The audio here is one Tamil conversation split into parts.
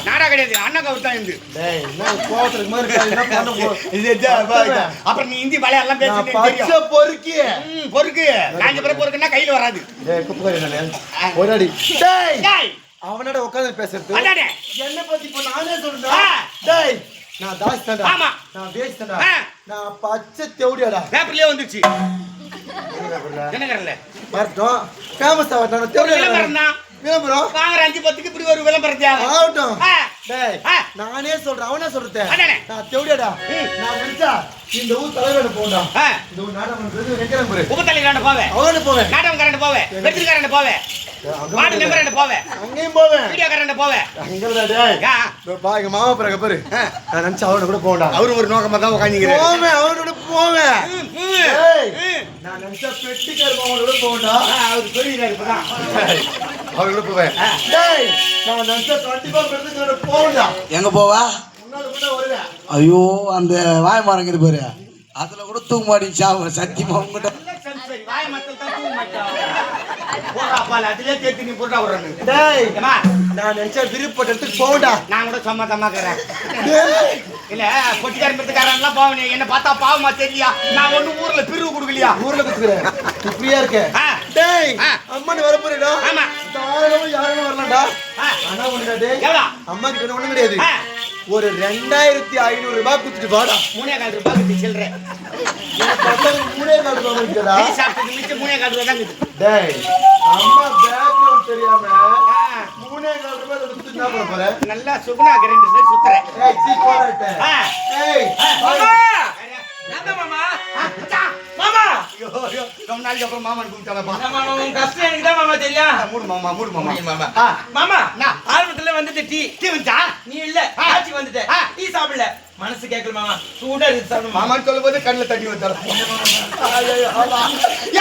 நாடா கிடையாது அண்ணா கவுத்தா இருந்து அப்புறம் நீ இந்தி மலையாளம் எல்லாம் பேசுறது பொறுக்கி பொறுக்கு காஞ்ச பிறகு பொறுக்குன்னா கையில வராது. அவனோட உட்காந்து பேசுறது என்ன பத்தி இப்ப நானே சொல்றேன். நான் தாஸ் தான்டா. ஆமா நான் வேஸ்ட் தான்டா. நான் பச்சை தேவடியாடா. பேப்பர்லயே வந்துச்சு. என்ன கரல பார்த்தோம் ஃபேமஸ் ஆவட்டான தேவடியாடா. விளம்பரம் வாங்குற 5-10க்கு இப்படி ஒரு விளம்பரம் தேவை ஆகட்டும். டேய் நானே சொல்றேன் அவனே சொல்றேன். நான் தேவடியாடா. நான் நினைச்சா இந்த ஊர் தலைவரோட போண்டா. இந்த ஊர் நாடகம் பண்றது வெங்கடம் புரே. உப தலைவராண்ட போவே. அவனே போவே. நாடகம் கரண்ட போவே. வெற்றிகாரண்ட போவே. வார்டு மெம்பராண்ட போவே. அங்கேயும் போவே. வீடியோ கரண்ட போவே. அங்கடா டேய். பாருங்க மாமா பிரக பாரு. நான் நினைச்சா அவனோட கூட போண்டா. அவரு ஒரு நோக்கமா தான் உட்கார்ந்திருக்காரு. போவே அவனோட போவே. டேய் நான் நினைச்சா பெட்டிக்கார மாமாவோட போண்டா. அவர் சொல்லிறாரு இப்பதான். அவரோட போவே. டேய் நான் நினைச்சா 25 பெட்டிக்கார போண்டா. எங்க போவா? முன்னால கூட வருவே. ஐயோ அந்த வாய மரங்குது பாரு, அதுல கூட தூங்க மாட்டேங்க சாவ சத்தியமா உங்ககிட்ட. வாய மக்கள் தான் தூங்க மாட்டான். போடா பால் அதுலயே கேட்டு நீ போட்டா விடுறாங்க. டேய் ஏமா நான் நினைச்ச விருப்பப்பட்ட இடத்துக்கு போடா. நான் கூட சும்மா தம்மாக்குறேன். இல்ல பொட்டிக்காரன் பிறத்துக்காரன்லாம் பாவனே என்ன பார்த்தா பாவமா தெரியலையா? நான் ஒண்ணு ஊர்ல பிரிவு கொடுக்கலையா? ஊர்ல குத்துக்கிறேன் நீ ஃப்ரீயா இருக்க. டேய் அம்மா வர போறேடா. ஆமா தாராளமா யாரும் வரலாம்டா. ஆனா ஒண்ணுடா டேய், எவ்வளோ அம்மா கிட்ட ஒண்ணும் கிடையாது. ஒரு 2500 ரூபாய் கொடுத்துட்டு வாடா. 3,4 ரூபாய் கிட்ட சில்லற. எனக்கு பசங்க 3,4 ரூபாய் இருக்குடா. நீ சாப்பிட்டது மிச்சம் 3,4 ரூபாய் தான் இருக்குது. டேய் அம்மா பேக்ரவுண்ட் தெரியாம 3,4 ரூபாய் கொடுத்துட்டு என்ன பண்ண போற? நல்லா சுகுணா கரண்ட் சைடு சுத்துறேன். ஏய் சீ போறட்ட. ஏய் மாமா என்ன மாமா மாமா ஐயோ ஐயோ ரொம்ப நாளைக்கு அப்புறம் மாமன் கூப்பிட்டானப்பா. மாமா உன் கஷ்டம் எனக்கு தான் மாமா தெரியும். மூடு மாமா மூடு மாமா. மாமா மாமா நான் ஆரம்பத்துல வந்துட்டு டீ வந்துட்டா நீ இல்ல ஆச்சி வந்துட்ட டீ சாப்பிடல மனசு கேட்கல மாமா சூடா இருக்கு சாப்பிடு மாமா. மாமான்னு சொல்லும்போது கண்ணில் தண்ணி வந்தாலும்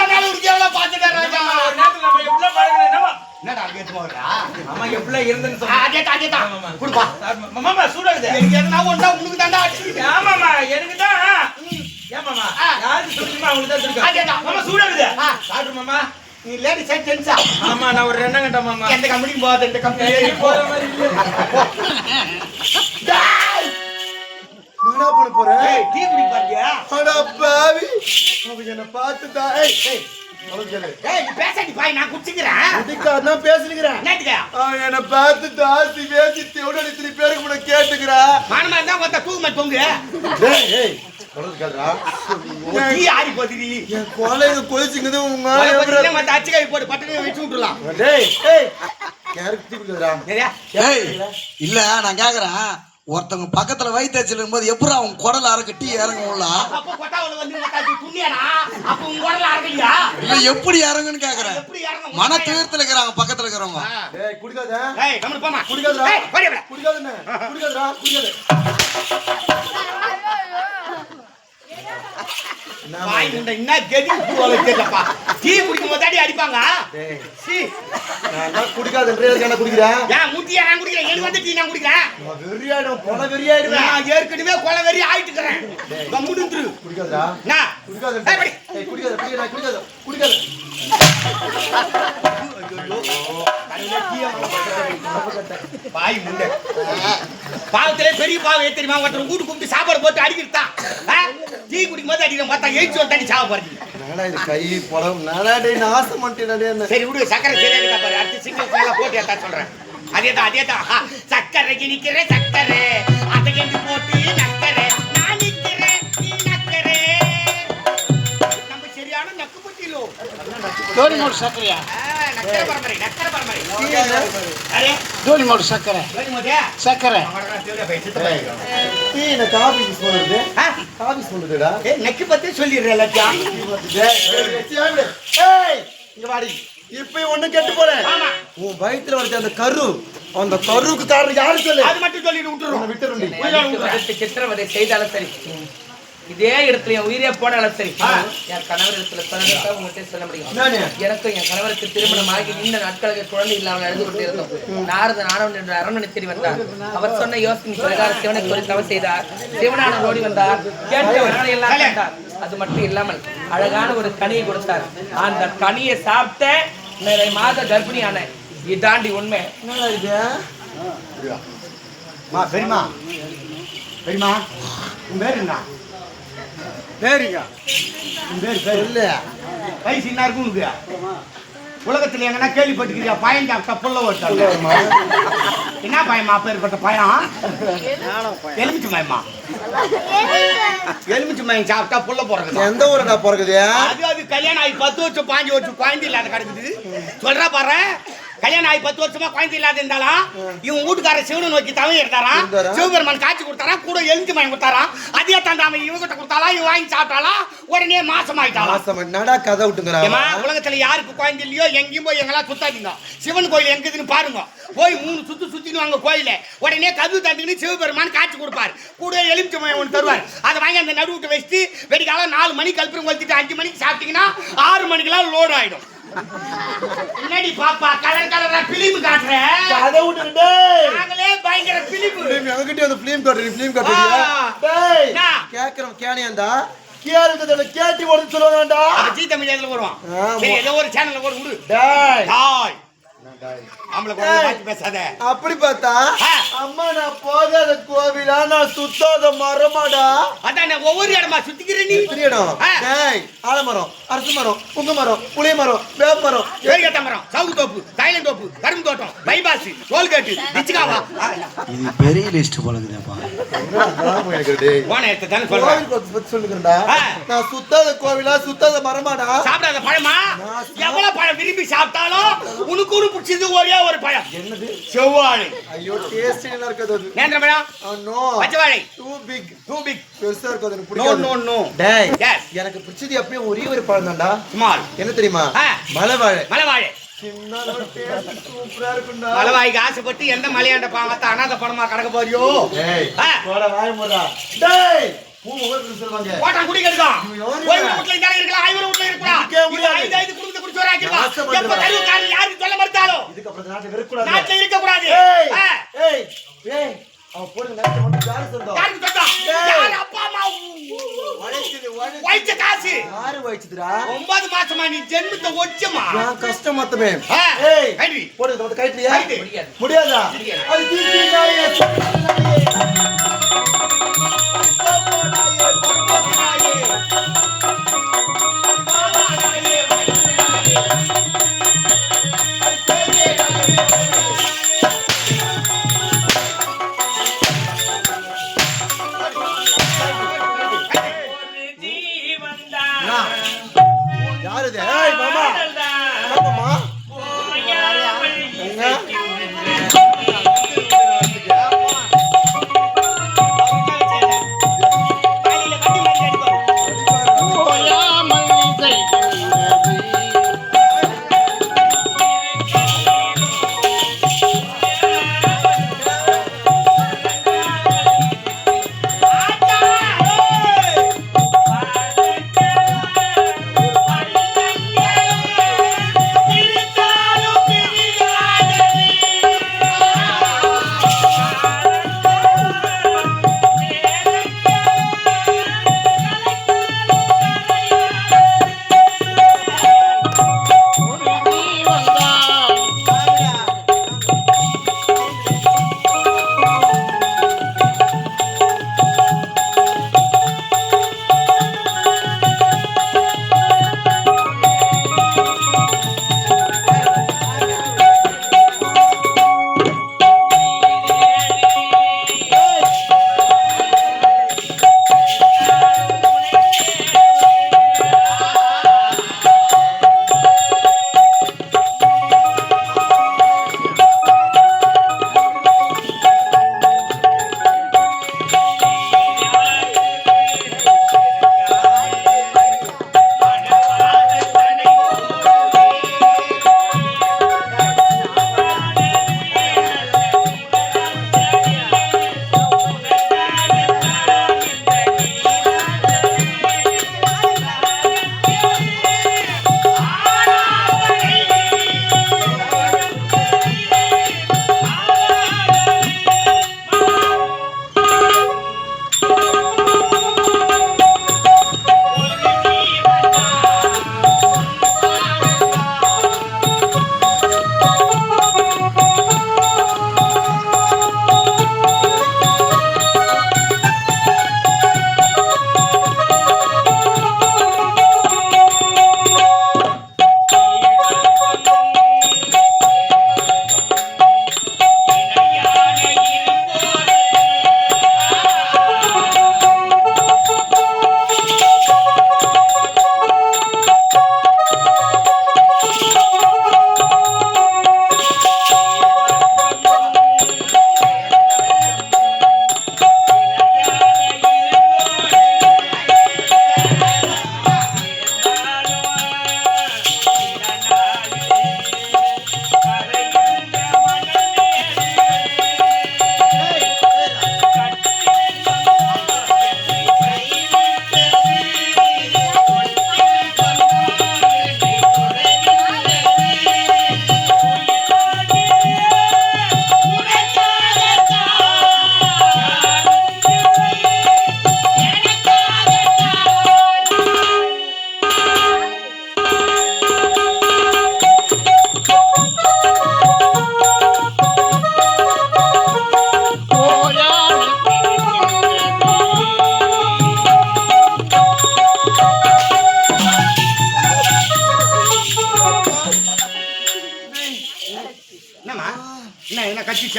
என்னால உனக்கு எவ்வளோ பார்த்துட்டேன் ராஜா. ஒரு நேரத்துல நம்ம எவ்வளவு பழகணும் என்னமா என்னடா கேட்டு போறா? மாமா எவ்வளவு இருந்தேன்னு சொல்லுங்க. அதேதான் கொடுப்பா. மாமா சூடா இருக்குது. எனக்கு எதுனா ஒன்றா உனக்கு தாண்டா. ஆமாமா எனக்கு தான் ஏன் மாமா யாருக்கு சொல்லுமா உங்களுக்கு தான் சொல்லுங்க. அதேதான். மாமா சூடா இருக்குது. சாப்பிடு மாமா. நீ லேடி சைட் டென்ஸா? ஆமா நான் ஒரு 2 கட்ட மாமா. எந்த கம்பெனிக்கு போகாத இந்த கம்பெனி போற மாதிரி இல்ல. என்னடா பண்ண போற? ஏய் டீ குடி பாத்தியா? அட பாவி அவங்க என்ன பார்த்துட்டா. ஏய் ஏய் அவங்களே ஏய் நீ பேசாடி பாய் நான் குடிச்சிக்கிறேன். இதுக்காக தான் பேசுறீங்கறேன். என்னத்துக்கு? அவங்க என்ன பார்த்துட்டா சிவேசி தேவட 3 பேருக்கு முன்ன கேட்டுக்கறா. மானமா இருந்தா மொத்த தூக்கு தொங்கு. டேய் ஏய் சொல்றது கேளுடா. டீ ஆறி போதிரி. என் கொலைங்க கொதிச்சிங்கது உங்க ஒரே பத்தில மத்த அச்சிகை போட்டு பட்டனை வெச்சு விட்டுறலாம். டேய் ஏய் கேரட் தீக்குறா. சரியா? ஏய் இல்ல நான் கேக்குறேன், ஒருத்தவங்க பக்கத்துல வயிற்றுச்சல் இருக்கும்போது எப்படி அவங்க குடல் அறக்க டீ இறங்கும்ல? அப்ப கொட்டாவுல வந்து மத்தாடி துண்ணியாடா. அப்ப உங்க உடல அறக்கலையா? இல்ல எப்படி இறங்குன்னு கேக்குறேன். எப்படி இறங்க? மன துயரத்துல இருக்கிறாங்க பக்கத்துல இருக்கிறவங்க. டேய் குடிக்காத. ஏய் கம்மி போமா. குடிக்காதடா. ஏய் போடி வர. குடிக்காதனே. குடிக்காதடா. குடிக்காத. பாய் முண்டை என்ன கெதி போல தெரியலப்பா. டீ குடிக்கும் போதாடி அடிப்பாங்க. டேய் சீ. நான் குடிக்காதன்றதுக்கு என்ன குடிக்கிறேன்? ஏன் முட்டியா நான் குடிக்கிறேன். எனக்கு வந்து டீ நான் குடிக்கிறேன். வெறியாயிடும் போன வெறியாயிடுவேன். நான் ஏற்கனவே கொலை வெறி ஆயிட்டுக்கறேன். கம்முடுந்துரு. குடிக்காதடா. நான் குடிக்காத. ஏய் படி. ஏய் குடிக்காத. குடிக்காத. குடிக்காத. குடிக்காத. பாய் முண்டை. பாவத்திலே பெரிய பாவம் தெரியுமா? ஒருத்தர் வீட்டு கூப்பிட்டு சாப்பாடு போட்டு அடிக்கிட்டான். டீ குடிக்கும் போது அடிக்கிறோம். பார்த்தா 8 ஒரு தண்ணி சாவ போறீங்க. நானா இது கை படம் நானா டேய் நாசம் பண்ணிட்டேனே என்ன. சரி விடு சக்கரை சரியா இருக்கா பாரு. அடுத்து சிங்கிள் ஃபேல போட்டு ஏத்தா சொல்றேன். அதேதான் சக்கரைக்கு நிக்கிற சக்கரை அதையெண்டு போட்டு நக்கரை நான் நிக்கிறேன் நீ நக்கரை. நம்ம சரியான நக்கு புட்டிலோ. தோழிமோடு சக்கரையா? நக்கரை பரம்பரை நக்கரை பரம்பரை. அரே தோழிமோடு சக்கரை போய்மோதே சக்கரை. அவரா தேவரா போய் சித்த போய். டீ என்ன காபி சொல்றது? காபி சொல்றதுடா. ஏய் நக்கி பத்தி சொல்லிடுற எல்லாத்தையும். ஏய் இங்க வாடி. இப்போ ஒண்ணு கெட்டு போற. ஆமா உன் வயித்துல வரது அந்த கரு. அந்த கருக்கு காரணம் யாரு சொல்லு? அது மட்டும் சொல்லிட்டு விட்டுறோம். விட்டுறண்டி. சித்திரவதை செய்தாலும் சரி இதே இடத்துல என் உயிரே போனாலும் சரி என் கணவர் இடத்துல சொன்னதை உங்கள்கிட்ட சொல்ல முடியும். எனக்கும் என் கணவருக்கு திருமணம் ஆகி நீண்ட நாட்களுக்கு குழந்தை இல்லாமல் அழுது கொண்டு இருந்தோம். நாரதன் ஆனவன் என்ற அரண்மனை தேடி வந்தார். அவர் சொன்ன யோசனை பிரகாரம் சிவனுக்கு ஒரு தவறு செய்தார். சிவனான ஓடி வந்தார். கேட்ட வரங்களை எல்லாம் கேட்டார். அது மட்டும் இல்லாமல் அழகான ஒரு கனியை கொடுத்தார். அந்த கனியை சாப்பிட்ட நிறைய மாத கர்ப்பிணியான இதாண்டி உண்மை. என்னடா இது? பெரியமா பெரியமா உன் பேர் என்ன? பேருங்க. உன் பேர் இல்ல. கை சின்ன இருக்கும் உனக்கு. உலகத்துல எங்கன்னா கேள்விப்பட்டுக்கிறியா? பயம் சாப்பிட்டா புள்ள ஓட்டாங்க. என்ன பயமா பேர்பட்ட பயம்? எலுமிச்சு மயமா? எலுமிச்சு மயம் சாப்பிட்டா புள்ள போறது. எந்த ஊரடா பிறகுது? அது கல்யாணம் ஆகி 10 வருஷம் 5 வருஷம் குழந்தை இல்லாத கிடக்குது. சொல்றா பாரு. கல்யாணம் ஆகி 10 வருஷமா குழந்தை இல்லாத இருந்தாலும் இவன் வீட்டுக்காரர் சிவனை நோக்கி தவம் எடுத்தாராம். சிவபெருமான் காட்சி கொடுத்தாராம். கூட எலுமிச்சு மயம் கொடுத்தாராம். அதே தந்தாம இவங்கிட்ட கொடுத்தாலா இவன் வாங்கி சாப்பிட்டாலாம். உடனே மாசம் ஆயிட்டாலாம். என்னடா கதை விட்டுங்கறா? உலகத்துல யாருக்கு குழந்தை இல்லையோ எங்கேயும் போய் எங்கெல்லாம் சுத்தாதீங்க. சிவன் கோயில் எங்க இருக்குன்னு பாருங்க. போய் 3 சுத்து சுத்தின்னு வாங்க கோயில. உடனே கதவு தட்டின்னு சிவபெருமான் காட்சி கொடுப்பார். கூட எலுமிச்சை மயம் ஒன்று தருவார். அதை வாங்கி அந்த நடுவுட்டு வச்சுட்டு வெடிக்காலம் 4 மணிக்கு கல்புரம் கொளுத்திட்டு 5 மணிக்கு சாப்பிட்டீங்கன்னா 6 மணிக்கெல்லாம் லோடு ஆயிடும். என்னடி பாப்பா கலர் கலரா பிலிம் காட்டுற கதை விட்டுக்கிட்டே நாங்களே பயங்கர பிலிம் எங்ககிட்ட வந்து பிலிம் காட்டுறீங்க பிலிம் காட்டுறீங்க டேய் கேக்குறோம் கேனியாண்டா கேளுக்குதுல கேட்டி ஓடுன்னு சொல்லுவாங்கடா அது ஜீ தமிழ் இதுல வருவான் சரி ஏதோ ஒரு சேனல்ல போடு விடு டேய் டாய் ஆம்பளை கூட பாத்து பேசாத அப்படி பார்த்தா அம்மா நான் போகாத கோவிலா நான் சுத்தாத மரமாடா அதான் நான் ஒவ்வொரு இடமா சுத்திக்கிற நீ தெரியணும் டேய் ஆலமரம் அரச மரம் புங்க மரம் புளிய மரம் வேப்ப மரம் வேர்கட்ட மரம் சவுக்கு தோப்பு தைலம் தோப்பு கரும்பு தோட்டம் பைபாஸ் டோல்கேட் டிச்சிகாவா இது பெரிய லிஸ்ட் போலக்குதேப்பா போன இடத்த தானே சொல்றேன் கோவில் பத்தி சொல்லுங்கடா நான் சுத்தாத கோவிலா சுத்தாத மரமாடா சாப்பிடாத பழமா எவ்வளவு பழம் விரும்பி சாப்பிட்டாலும் உனக்கு பிடிச்சது ஒரே ஒரு பழம் என்னது செவ்வாழை ஐயோ டேஸ்ட் நல்லா இருக்குது அது நேந்திர பழம் நோ பச்சைவாழை டூ பிக் பெருசா இருக்கு அது எனக்கு நோ பிடிக்காது நோ நோ டேய் எஸ் எனக்கு பிடிச்சது அப்படியே ஒரே ஒரு பழம் தான்டா ஸ்மால் என்ன தெரியுமா மலைவாழை மலைவாழை சின்ன டேஸ்ட் சூப்பரா இருக்கும்டா மலைவாய்க்கு ஆசைப்பட்டு எந்த மலையாண்ட பாவத்தை அனாத பணமா கடக்க போறியோ டேய் போட வாய் மூடா டேய் பூ முகத்துல சொல்வாங்க போட்டான் குடி கெடுக்கும் ஒரு வீட்ல இந்தால இருக்கலாம் ஐவர வீட்ல இருக்கலாம் இது ஐந்து ஐந்து குடும்பத்தை குடிச்சு வராக்கிடலாம் எப்ப கருவுக்காரன் யாரும் சொல்ல மறுத்தாலும் இதுக்கு அப்புறம் நாட்டை வெறுக்கூடாது நாட்டுல இருக்க கூடாது ஏய் ஏய் அவன் போடுங்க நேரத்தை மட்டும் யாரு சொந்தம் யாருக்கு சொந்தம் யார் அப்பா அம்மா வைச்ச காசு யாரு வயிச்சுதுடா 9 மாசமா நீ ஜென்மத்தை ஒச்சமா நான் கஷ்டம் மொத்தமே ஏய் ஐடி போடுங்க வந்து கைட்லியா முடியாது. முடியாதா அது தீர்த்தி நாயே யாரு இது ஏய் மாமா மாமா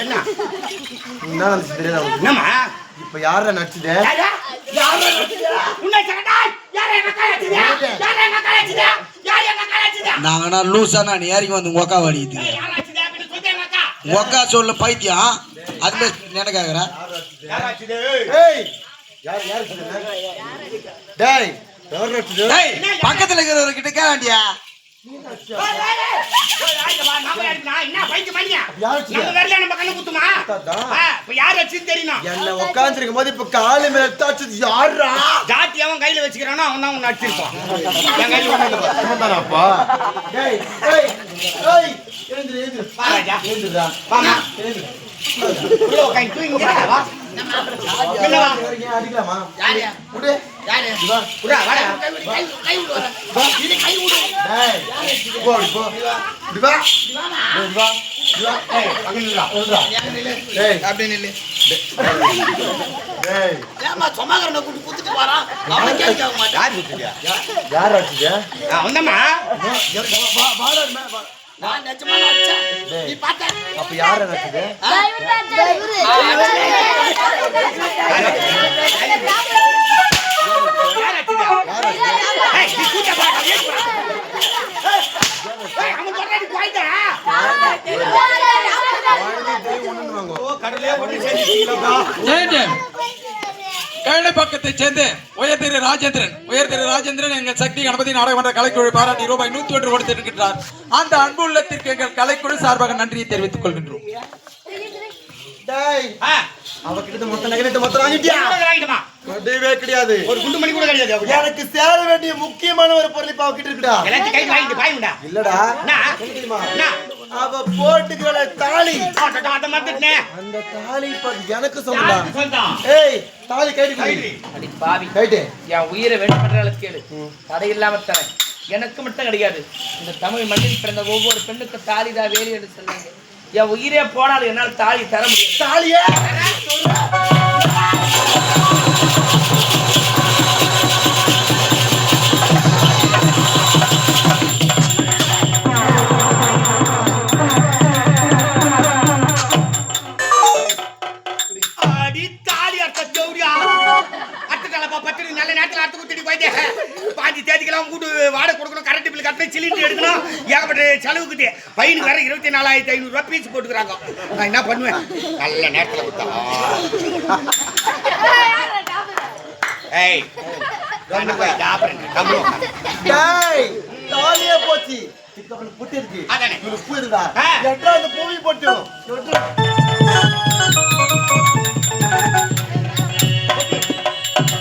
என்ன என்ன நினைச்சு தெரியல உனக்கு? என்னம்மா இப்ப யார நடிச்சுது? யாரா? யாரா நடிச்சது? உன்னை சகடா யாரா என்ன காலச்சுது? யாரா என்ன காலச்சுது? யாரா என்ன காலச்சுது? நாங்கனா லூசானா நீ ஏறிக்கு வந்து உங்க அக்கா வடிக்குது. யாரா நடிச்சது அப்படி சொல்றேன் அக்கா. உங்க அக்கா சொல்ல பைத்தியம். அதுமே என்ன கேக்குற? யாரா நடிச்சது? ஏய் யார் நடிச்சது? டேய் யார் நடிச்சது? டேய் பக்கத்துல இருக்கிறவர்கிட்ட கேளாண்டியா? என்ன உட்காந்துருக்கும் போது இப்ப காலு மேல தாச்சது யாரா? ஜாத்தி அவன் கையில வச்சுக்கிறானோ அவன் தான் உன்னை அடிச்சிருப்பான். என் கையில அப்பா டேய் ஏய் ஏய் எழுந்திரு எழுந்திரு வா ராஜா. எழுந்திருடா வாமா. எழுந்திரு. உள்ள உட்காந்து தூங்கிங்க வா. என்ன வா? ஏன் அடிக்கலாமா? யாரு? விடு. யாரு? வா. புடா வாடா. கை விடு வர. இது கை விடு. டேய் போ போ. இப்படி வா. டேய் வா. வா. ஏய் அங்க நில்லுடா. எழுந்திரா. டேய் அப்படியே நில்லு. டேய் ஏமா சொமாகரனை கூட்டி குத்துட்டு போறான். அவன் கேட்க மாட்டான். யார் குத்துறியா? யார் அடிச்சது? வந்தம்மா. வாடா வா. நான் நிஜமா அடிச்சேன். நீ பாத்த? அப்ப யார் அடிச்சது? ஏய் நீ கூட்ட பாக்க ஏத்துறா. ஏய் அவன் சொல்றது கோயிடா. ஓ கடலே ஒண்ணு செஞ்சிட்டீங்களா? ஜெயந்தன் கழனி பக்கத்தை சேர்ந்து உயர்திரு ராஜேந்திரன் எங்கள் சக்தி கணபதி நாடகமன்ற கலைக்குழு பாராட்டி ரூபாய் 101 கொடுத்திருக்கின்றார். அந்த அன்பு உள்ளத்திற்கு எங்கள் கலைக்குழு சார்பாக நன்றியை தெரிவித்துக் கொள்கின்றோம். டேய் அவகிட்ட மொத்த நகையிட்ட மொத்த வாங்கிட்டியா? வாங்கிட்டமா. கிடையவே கிடையாது. ஒரு குண்டு மணி கூட கிடையாது. எனக்கு சேர வேண்டிய முக்கியமான ஒரு பொருள் இப்ப அவகிட்ட இருக்குடா. எல்லாத்தையும் கை வாங்கிட்டு பாயுண்டா. இல்லடா என்ன? தெரியுமா? என்ன? அவ போட்டுக்கிற தாலி ஆட்டோ அத மறந்துட்டே. அந்த தாலி இப்ப எனக்கு சொந்தடா. யாருக்கு சொந்தம்? ஏய் தாலி கைட்டு கைடி. அடி பாவி, கைட்டு. என் உயிரை வேண்டுமென்றால கேளு, தடை இல்லாம தரேன். எனக்கு மட்டும் கிடையாது, இந்த தமிழ் மண்ணில் பிறந்த ஒவ்வொரு பெண்ணுக்கும் தாலிதா வேலி என்று சொன்னாங்க. என் உயிரே போனாலும் என்னால் தாலி தர முடியும். தாலியே அடி தாலி அட்ட ஜோடியா. அட்டகலப்பா பத்திரி நல்ல நேரத்துல அட்ட குத்திடி போயிட்டே. பாதி தேதிக்கெல்லாம் கூட்டு வாடகை கொடுக்கணும், கரண்ட் பில் கட்டணும், சிலிண்டர் எடுக்கணும், ஏகப்பட்ட செலவுக்குதே. பையனுக்கு வேற 24,500 ரூபாய் பீஸ் போட்டுக்கிறாங்க. நான் என்ன பண்ணுவேன்? நல்ல நேரத்துல குத்தா. ஏய் நான் போய் டாபறேன். கம்முனு. டேய் தாலியே போச்சு. இப்ப புட்டி இருக்கு. அதானே. இவரு பூ இருந்தா. எட்ரா அந்த பூவி போட்டு.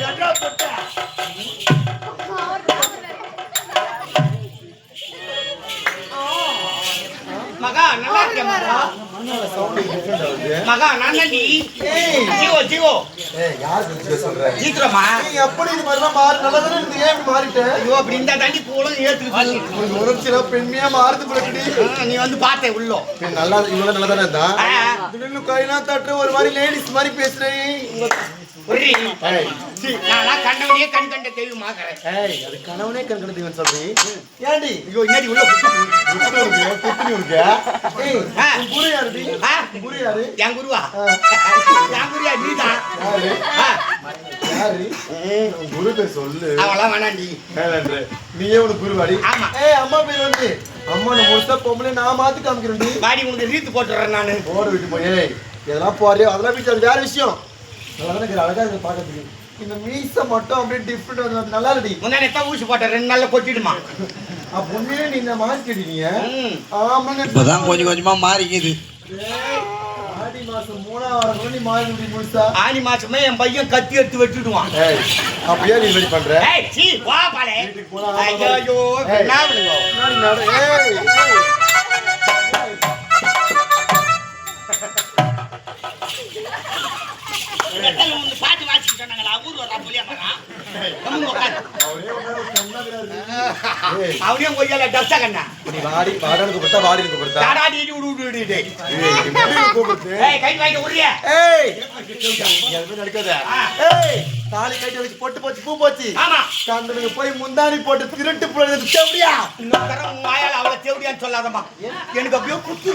எட்ரா போட்ட. மகா நல்லா இருக்கே மகா. மண்ணால சவுண்ட் டிஃபரண்ட் ஆகுது. மகா நானடி. ஏய் ஜீவோ ஜீவோ. ஏய் யார் கிட்ட சொல்ற? சீக்கிரமா. நீ எப்படி இது மாதிரி மாறு நல்லதானே இருந்து ஏன் இப்படி மாறிட்ட? ஐயோ அப்படி இந்த தண்ணி போலும் ஏத்துக்கு. உனக்கு உணர்ச்சில பெண்மையா மாறுது போலடி. நீ வந்து பார்த்தே உள்ளோ. நல்லா இவ்வளவு நல்லதானே இருந்தா? திடீர்னு கையெல்லாம் தட்டுற ஒரு மாதிரி லேடிஸ் மாதிரி பேசுறேன். ஒரே ஏய் சீ. நான் கண்டவனே கண் கண்ட தெய்வமாகறேன். ஏய் அது கணவனே கண்கண்ட தெய்வம் சொல்றீ. ஏண்டி ஐயோ என்னடி உள்ள புத்துனி உனக்கு? ஏய் உன் குரு யாருடி? குரு யாரு? என் குருவா? என் குருயா நீதான். யாரு? யாரு? உன் குரு பேர் சொல்லு. அவெல்லாம் வேணாண்டி. வேணான்ற. நீயே உனக்கு குருவாடி? ஆமா. ஏய் அம்மா பேர் வந்து அம்மா நான் முழுசா பொம்பளை நான் மாத்தி காமிக்கிறேன்டி. பாடி உனக்கு ரீத்து போட்டுறேன் நானு. போட விட்டு போய் ஏய் இதெல்லாம் போறியோ அதெல்லாம் வீட்டு வேற விஷயம். நல்லா இருக்கு அழகா இருக்கு பாக்கிறதுக்கு. இந்த மீசை மட்டும் அப்படியே டிஃபரெண்ட் நல்லா இருக்கு. முன்னாடி எத்தனை ஊசி போட்ட 2 நாள்ல கொட்டிடுமா. உண்மையே நீ இந்த மாத்திட்டீங்க. ம். ஆமாங்க. இப்பதான் கொஞ்சம் கொஞ்சமா மாறிக்குது. ஆடி மாசம் 3ஆம் வாரம் நீ மாறி முடி முழுசா. ஆனி மாசமே என் பையன் கத்தி எடுத்து வெட்டிடுவான். ஏய் அப்படியே நீ ரெடி பண்ற? ஏய் சீ வா பாலே. வீட்டுக்கு போனா ஐயோ நாவலுங்க. முன்னாடி நட. ஏய் எத்தனை வந்து பாட்டு வாசிட்டு சொன்னாங்களா ஊர் வரா புளியா மரா. கம்முனு உட்காரு. அவனே கொய்யால டஸ்டா கண்ணா. நீ வாடி வாடனுக்கு கொடுத்தா வாடினுக்கு கொடுத்தா. டாடாடி விடு. ஏய் எப்படி கூப்பிடுது? ஏய் கை வாங்கி உறிய. ஏய் நீ அது நடக்காத. ஏய் தாலி கட்டி வச்சு பொட்டு போச்சு பூ போச்சு ஆமா கண்ணுக்கு போய் முந்தானி போட்டு திருட்டு போடுறது தேவடியா இன்னொரு தடவை உன் வாயால அவளை தேவடியான்னு சொல்லாதம்மா எனக்கு அப்படியே குத்து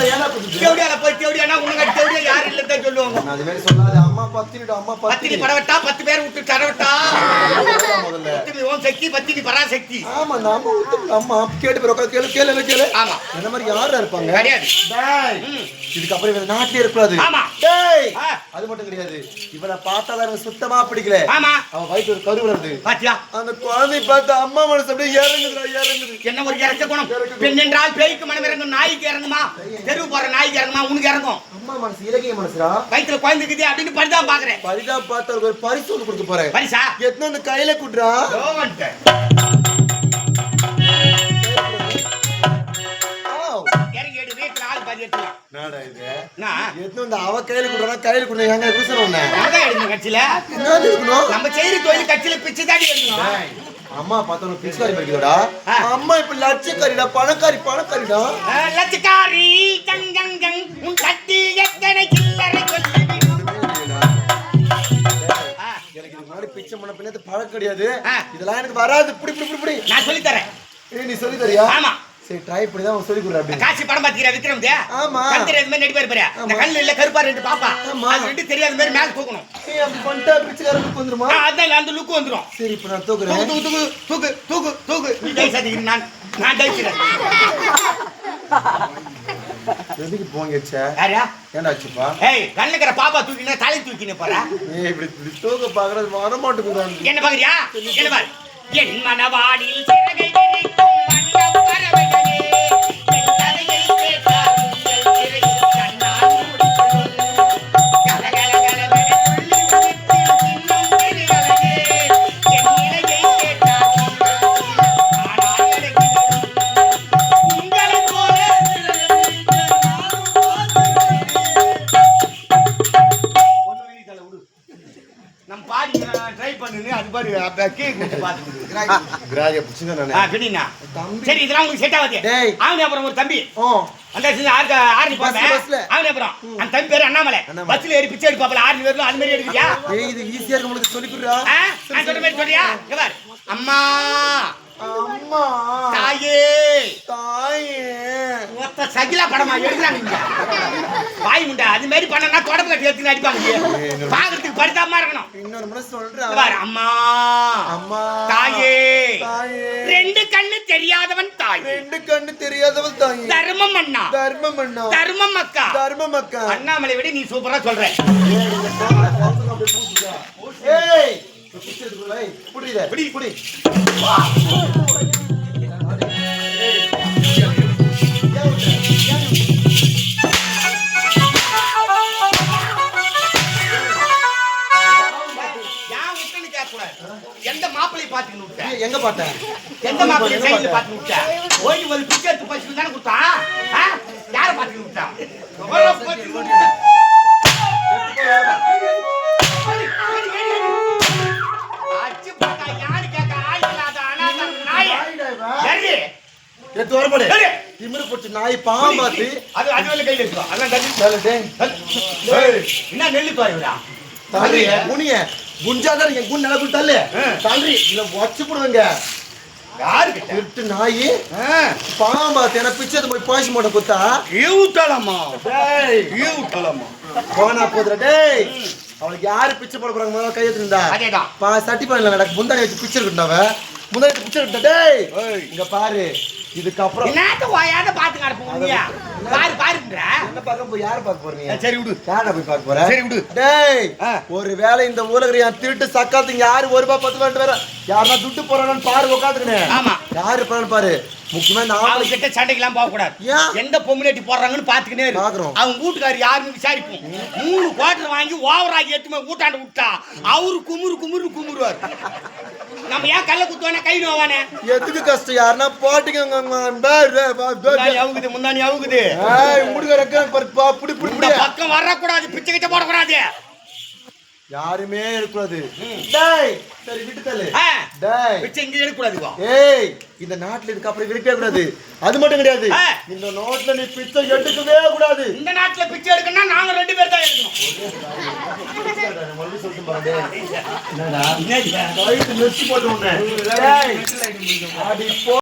ஏன்னா குடுத்து தேவடியால போய் தேவடியானா உனக்கு தேவடியா யாரும் இல்லதான் சொல்லுவாங்க அது மாதிரி சொல்லாத அம்மா பத்தினிடா அம்மா பத்தினி பரவட்டா 10 பேர் விட்டு தரவட்டா முதல்ல பத்தினி ஓம் சக்தி பத்தினி பராசக்தி ஆமா நாம அம்மா கேட்டு போய் உட்காந்து கேளு கேளு கேளு ஆமா என்ன மாதிரி யாரா இருப்பாங்க கிடையாது டேய் இதுக்கப்புறம் இவன் நாட்டிலே இருக்கக்கூடாது ஆமா டேய் ஆ. அது மட்டும் கிடையாது இவனை பார்த்தா எனக்கு சுத்தமா பிடிக்கல ஆமா அவன் வயிற்று ஒரு கரு வருது பாத்தியா அந்த குழந்தை பார்த்து அம்மா மனசு அப்படியே இறங்குது என்ன ஒரு இறச்ச குணம் பெண் என்றால் பேய்க்கு மனம் இறங்கும் நாய்க்கு இறங்குமா தெருவு போற நாய்க்கு இறங்குமா உனக்கு இறங்கும் அம்மா மனசு இலக்கிய மனசுடா வயிற்றுல குழந்தைக்குது அப்படின்னு பரிதான் பாக்குறேன் பரிதா பார்த்து அவருக்கு ஒரு பரிசு ஒன்று கொடுக்க போறேன் பரிசா எத்தனை அந்த கையில குடுறா இறங்கி எடு வீட்டுல ஆள் பாதி எடுத்துலாம் நாடா இது நான் எத்தனை அந்த அவ கையில குடுறா கையில குடுறா எங்க குடிசன ஒண்ணு நம்மதான் எடுக்கணும் கட்சியில என்ன இருக்கணும் நம்ம செய்யற தொழில் கட்சியில பிச்சு தாண்டி எடுக்கணும் அம்மா பார்த்தா பிச்சுக்காரி படிக்கிறோடா அம்மா இப்ப லட்சக்காரிடா பணக்காரிடா லட்சக்காரி ஜங் ஜங் ஜங் உன் கட்டி எத்தனை சில்லறை சொல்லி எனக்கு இதுக்கு முன்னாடி பிச்சை பண்ண பின்னது பழக்கம் கிடையாது ஆ. இதெல்லாம் எனக்கு வராது இப்படி நான் சொல்லி தரேன் நீ சொல்லி தரியா ஆமா சரி ட்ரை பண்ணி தான் சொல்லி கொடுறா அப்படி காசி படம் பாத்தீங்க விக்ரம் ஆமா. தெரியாத மாதிரி நடிப்பாரு பாரு இந்த கல்லு இல்ல கருப்பா ரெண்டு பாப்பா ஆமா. அது ரெண்டு தெரியாத மாதிரி மேல தூக்கணும் ஏய் அப்படி பண்ணிட்டா பிச்சைக்காரனுக்கு வந்துருமா அதான் அந்த லுக்கு வந்துரும் சரி இப்ப நான் தூக்கு தூக்குறேன் தூக்கு தூக்கு தூக்கு தூக்கு நீ டை சாதிக்கிற நான் டைக்கிறேன் எதுக்கு போங்கச்சே யாரா ஏன்டா ஆச்சுப்பா ஏய் கண்ணுக்கிற பாப்பா தூக்கினா தலை தூக்கினே போறா ஏய் இப்படி தூக்க பாக்குறது வர மாட்டேங்குது என்ன பாக்குறியா என்ன பாரு என் மனவாடில் சிறகை விரிக்கும் வண்ணப் பறவைகளே, என் கதையை கேட்டால் உங்கள் சிறையில் கண்ணால் மூடிக்கொள்ளும். கலகலகலவென துள்ளி குதிக்கும் சின்னம் பெரியவளே, என் நிலையை கேட்டால் நீங்கள் ஆனால் அடங்கிவிடும். உங்களைப் போல நம்ம பாடி ட்ரை பண்ணுங்க அது பாரு அப்ப கேக் விட்டு பாத்துக்கிட்டு கிராஜ புடிச்சுங்க நானே பிடினா தம்பி. சரி இதெல்லாம் உங்களுக்கு செட் ஆகாது டேய். அவனே அப்புறம் ஒரு தம்பி ஓ அந்த ஆர்னி பஸ்ல, போறேன் பஸ்ல. அவனே அப்புறம் அந்த தம்பி பேரு அண்ணாமலை அண்ணாமலை. பஸ்ல ஏறி பிச்சை எடுப்பாப்ல ஆர்னி பேர்ல அது மாதிரி எடுக்கிறியா ஏய் இது ஈஸியா இருக்கு உங்களுக்கு சொல்லி கொடுறா நான் சொல்ற மாதிரி சொல்றியா இங்க பாரு அம்மா அம்மா தாயே தாயே ஒத்த சகிலா படமா எடுக்கிறாங்க இங்க வாய் முண்டா அது மாதிரி பண்ணனா தொடர்பு கட்டி எடுத்து அடிப்பாங்க பாக்குறதுக்கு பரிதாபமா இருக்கணும் இன்னொரு முறை இங்க சொல்றேன் பாரு அம்மா அம்மா தாயே தாயே ரெண்டு கண்ணு தெரியாதவன் தாய் ரெண்டு கண்ணு தெரியாதவள் தாயே தர்மம் அண்ணா தர்மம் அண்ணா தர்மம் அக்கா தர்மம் அக்கா அண்ணாமலை விட நீ சூப்பரா சொல்ற ஏய் புரியுது புடி புடி ஏன் விட்டுன்னு கேட்கக்கூடாது. எந்த மாப்பிள்ளையை பார்த்துக்கின்னு விட்ட? எங்க பார்த்தேன் எந்த மாப்பிள்ளையை சைடுல பார்த்துக்கின்னு விட்ட? ஓடி ஒரு பிச்சை எடுத்து பசிக்கு தானே கொடுத்தா? ஆ? யாரை பார்த்துக்கின்னு விட்டா? எவ்வளோ பார்த்துக்கின்னு விட்டா? அடிச்சு பார்த்தா யாரு கேட்க ஆள் இல்லாத அனாதை நாயே. சரி. எடுத்து வரப்படு சரி. திமிரு போட்டு நாய் பாம்பாத்து அது அதுவேல கையில இருக்கோ. அதான் தள்ளி. ஏய் என்ன நெல்லு பாருடா. தள்ளி குனிய குஞ்சாதான் என் குன் நிலக்குள் தள்ளு தள்ளி இல்ல வச்சு போடுவேங்க யாரு கிட்ட? திருட்டு நாய் பாம்பாத்து என்ன பிச்சை போய் பாசி மூட்டை குத்தா ஈவுட்டலம்மா. டேய் ஈவுட்டலம்மா. போனா போதுற டேய் அவளுக்கு யாரு பிச்சை போட போறாங்க முதல்ல கையெழுத்து இருந்தா அதேதான். சட்டி பானையில நடக்கு முந்தானி வச்சு பிச்சை எடுக்கிட்டாவ முந்தானி வச்சு பிச்சை எடுத்தா டேய் இங்க பாரு இதுக்கப்புறம் என்னத்த ஓயாத பாத்து நடப்போம் பாரு பாருங்கற. என்ன பார்க்க போய் யாரை பார்க்க போறீங்க சரி விடு. யாரை போய் பார்க்க போற சரி விடு. டேய் ஒரு வேளை இந்த ஊர்ல என் திருட்டு சக்காத்துக்கு யாரு ஒரு ரூபாய் 10 ரூபாய் வேற யாரா துட்டு போறானு பாரு உட்காந்துக்கினே ஆமா. யாரு போறான்னு பாரு முக்கியமா இந்த அவங்க ஆம்பளை கிட்ட சண்டைக்கெல்லாம் போக கூடாது. ஏன்? எந்த பொம்முனேட்டி போடுறாங்கன்னு பாத்துக்கினே இரு. பாக்குறோம். அவங்க வீட்டுக்காரர் யாருன்னு விசாரிப்போம். 3 குவார்டர் வாங்கி ஓவராகி எட்டுமே ஊட்டாண்டு விட்டா அவரு குமுறுவார். நம்ம ஏன் கல்ல குத்துவானே கை நோவானே. எதுக்கு கஷ்டம் யாருன்னா போட்டுக்கோங்க அவுகுது முந்தானி அவுகுது. முடிக்க புடி புடி இந்த பக்கம் வரக்கூடாது பிச்சை கிட்ட போடக்கூடாது. யாருமே இருக்கக்கூடாது. டேய் சரி விட்டு தள்ளு. டேய் பிச்சை இங்க எடுக்கக்கூடாது வா. ஏய் இந்த நாட்டுல இருக்க அப்புறம் இருக்கவே கூடாது. அது மட்டும் கிடையாது, இந்த நாட்டுல நீ பிச்சை எடுக்கவே கூடாது. இந்த நாட்டுல பிச்சை எடுக்கணும்னா நாங்க 2 பேர் தான் எடுக்கணும். மறுபடியும் சொல்லிட்டு பாருங்க. என்னடா கைத்து மெச்சு போட்டு உடனே. டேய் அடி போ.